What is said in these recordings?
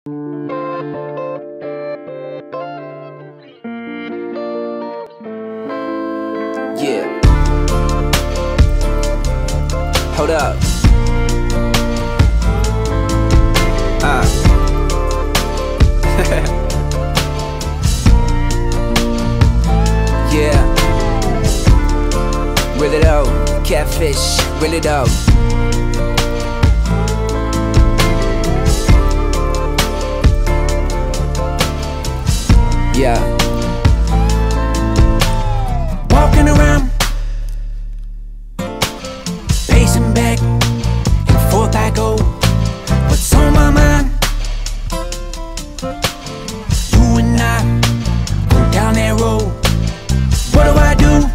Yeah. Hold up. Yeah. Reel it out. Catfish. Reel it out. Yeah. Walking around, pacing back and forth I go. What's on my mind? You and I go down that road. What do?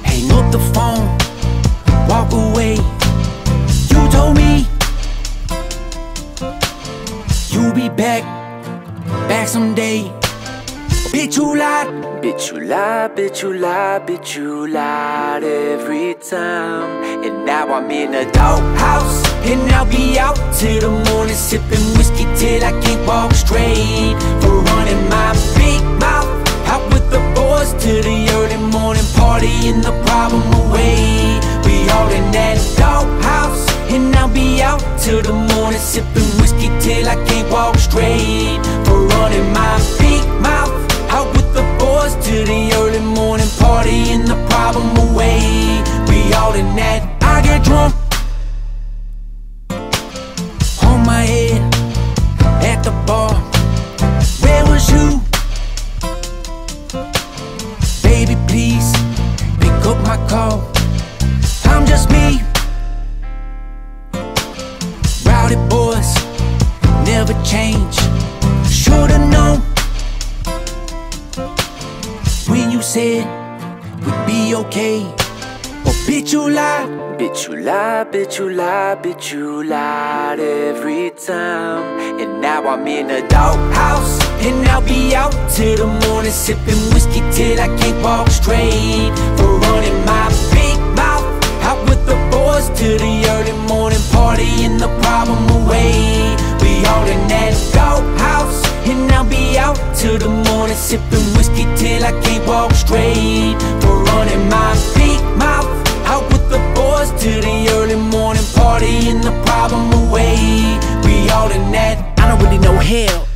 Hang up the phone, walk away. You told me you'll be back someday. Bitch, you lied. Bitch, you lied, bitch, you lied, bitch, you lied every time. And now I'm in a doghouse, and I'll be out till the morning, sipping whiskey till I can't walk straight. For running my big mouth out with the boys till the early morning, partying the problem away. We all in that doghouse, and I'll be out till the morning, sipping whiskey till I can't walk straight. For running my big mouth out with the boys till the early morning, partying the problem away. We all in that. I get drunk on my head at the bar. Where was you? Baby, please pick up my call. I'm just me. Rowdy boys never change. Should've known when you said we'd be okay. But bitch, you lied. Bitch, you lied, bitch, you lied, bitch, you lied every time. And now I'm in a doghouse, and I'll be out till the morning, sipping whiskey till I can't walk straight. For running my big mouth out with the boys till the early morning, partying the problem away. We all in that doghouse, and I'll be out till the morning, sipping whiskey till I can't walk straight. For running my big mouth out with the boys till the early morning, partying the problem away. We all in that. I don't really know hell.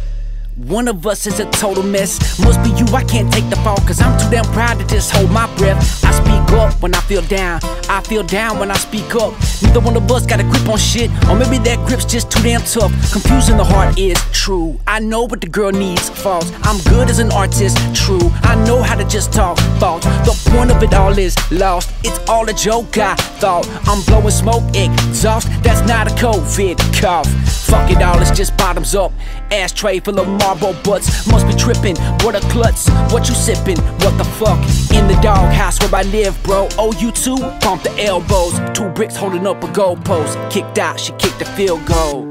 One of us is a total mess. Must be you, I can't take the fall, cause I'm too damn proud to just hold my breath. I speak up when I feel down, I feel down when I speak up. Neither one of us got a grip on shit, or maybe that grip's just too damn tough. Confusing the heart is true. I know what the girl needs, false. I'm good as an artist, true. I know how to just talk, false. The point of it all is lost. It's all a joke, I thought. I'm blowing smoke, exhaust. That's not a COVID cough. Fuck it all, it's just bottoms up. Ashtray full of Marlboro butts. Must be tripping, what a klutz. What you sipping, what the fuck? In the doghouse where I live, bro. Oh, you too? Pump the elbows. 2 bricks holding up a goalpost. Kicked out, she kicked the field goal.